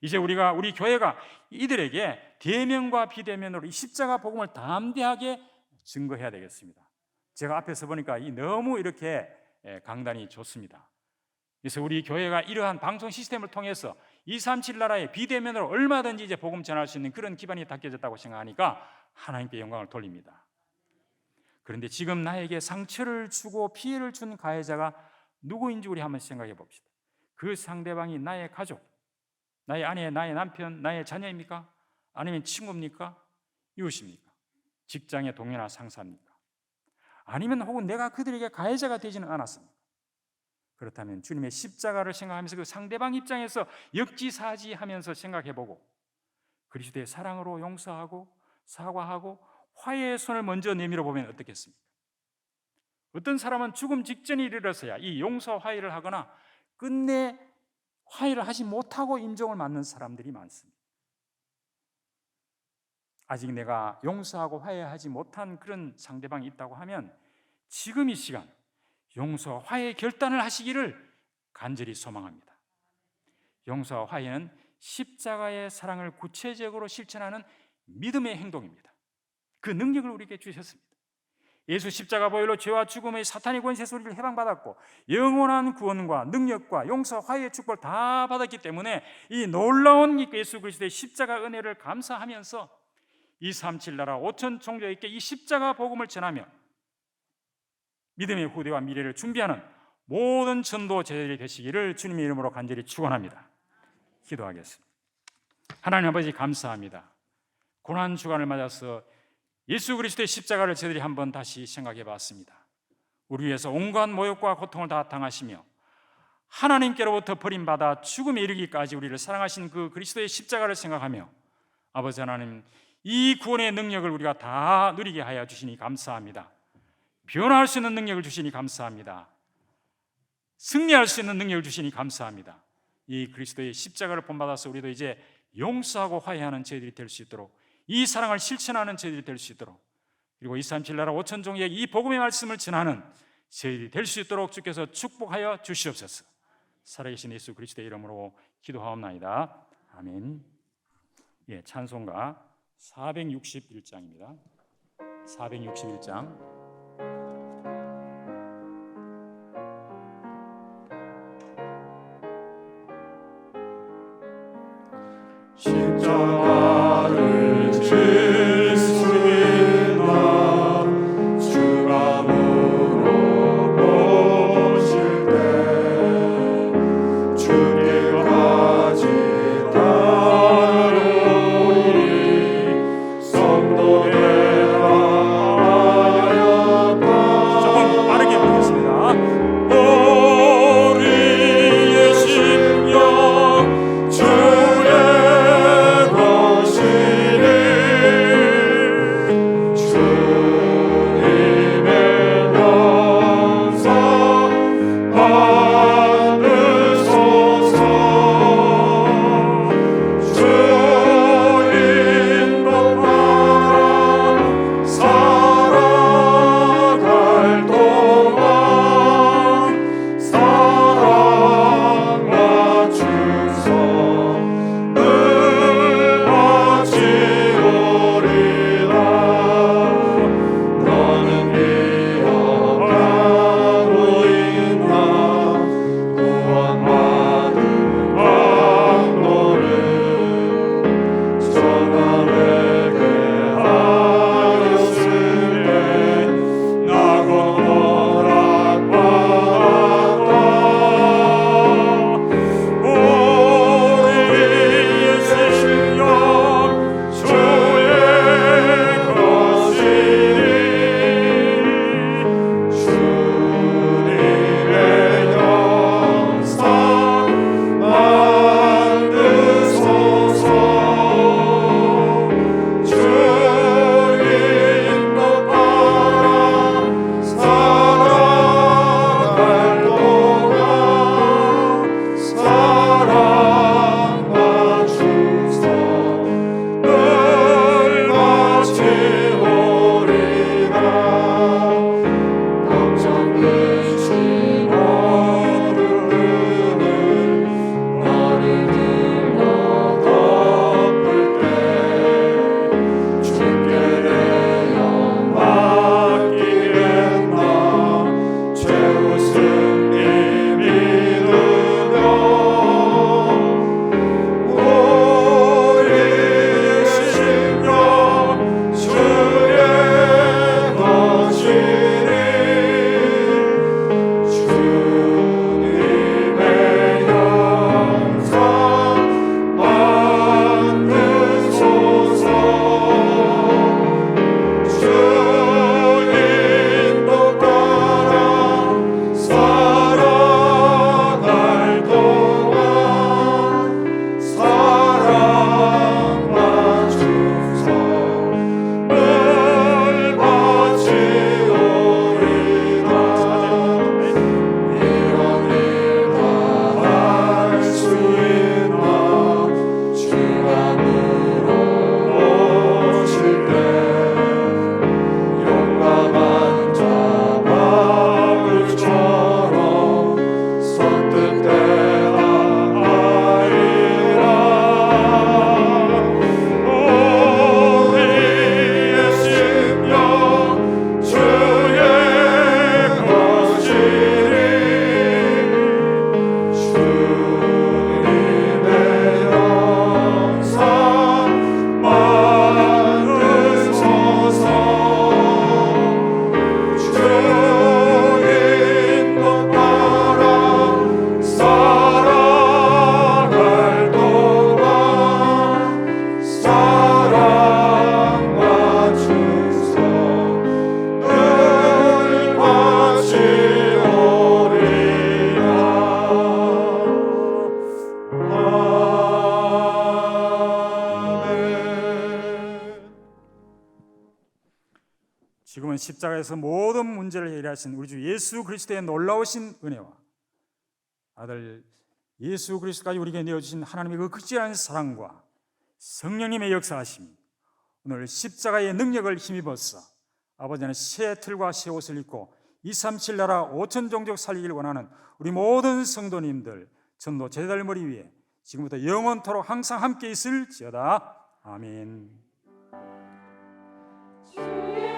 이제 우리 교회가 이들에게 대면과 비대면으로 이 십자가 복음을 담대하게 증거해야 되겠습니다. 제가 앞에서 보니까 너무 이렇게 강단이 좋습니다. 그래서 우리 교회가 이러한 방송 시스템을 통해서 237 나라의 비대면으로 얼마든지 이제 복음 전할 수 있는 그런 기반이 닦여졌다고 생각하니까 하나님께 영광을 돌립니다. 그런데 지금 나에게 상처를 주고 피해를 준 가해자가 누구인지 우리 한번 생각해 봅시다. 그 상대방이 나의 가족, 나의 아내, 나의 남편, 나의 자녀입니까? 아니면 친구입니까? 이웃입니까? 직장의 동료나 상사입니까? 아니면 혹은 내가 그들에게 가해자가 되지는 않았습니까? 그렇다면 주님의 십자가를 생각하면서 그 상대방 입장에서 역지사지하면서 생각해보고 그리스도의 사랑으로 용서하고 사과하고 화해의 손을 먼저 내밀어 보면 어떻겠습니까? 어떤 사람은 죽음 직전에 이르러서야 이 용서 화해를 하거나 끝내 화해를 하지 못하고 임종을 맞는 사람들이 많습니다. 아직 내가 용서하고 화해하지 못한 그런 상대방이 있다고 하면 지금 이 시간 용서와 화해의 결단을 하시기를 간절히 소망합니다. 용서와 화해는 십자가의 사랑을 구체적으로 실천하는 믿음의 행동입니다. 그 능력을 우리에게 주셨습니다. 예수 십자가 보혈로 죄와 죽음의 사탄의 권세에서 우리를 해방받았고 영원한 구원과 능력과 용서, 화해의 축복을 다 받았기 때문에 이 놀라운 예수 그리스도의 십자가 은혜를 감사하면서 237 나라 5천 종족에게 이 십자가 복음을 전하며 믿음의 후대와 미래를 준비하는 모든 전도 제자들이 되시기를 주님의 이름으로 간절히 축원합니다. 기도하겠습니다. 하나님 아버지 감사합니다. 고난 주간을 맞아서 예수 그리스도의 십자가를 저희들이 한번 다시 생각해 봤습니다. 우리 위해서 온갖 모욕과 고통을 다 당하시며 하나님께로부터 버림받아 죽음에 이르기까지 우리를 사랑하신 그 그리스도의 십자가를 생각하며 아버지 하나님 이 구원의 능력을 우리가 다 누리게 하여 주시니 감사합니다. 변화할 수 있는 능력을 주시니 감사합니다. 승리할 수 있는 능력을 주시니 감사합니다. 이 그리스도의 십자가를 본받아서 우리도 이제 용서하고 화해하는 저희들이 될 수 있도록 이 사랑을 실천하는 저희들이 될 수 있도록 그리고 237 나라 5천 종에게 이 복음의 말씀을 전하는 저희들이 될 수 있도록 주께서 축복하여 주시옵소서. 살아계신 예수 그리스도의 이름으로 기도하옵나이다. 아멘. 예, 찬송가 461장입니다. 461장. 십자가를 질 수 있나 주가 물어보실 때 여러분, 십자가에서 모든 문제를 해결하신 우리 주 예수 그리스도의 놀라우신 은혜와 아들 예수 그리스도까지 우리에게 내어주신 하나님의 그 극진한 사랑과 성령님의 역사하심이 오늘 십자가의 능력을 힘입어서 아버지는 새 틀과 새 옷을 입고 237 나라 5천 종족 살리기를 원하는 우리 모든 성도님들 전도 제자들 머리 위에 지금부터 영원토록 항상 함께 있을지어다. 아멘. 주의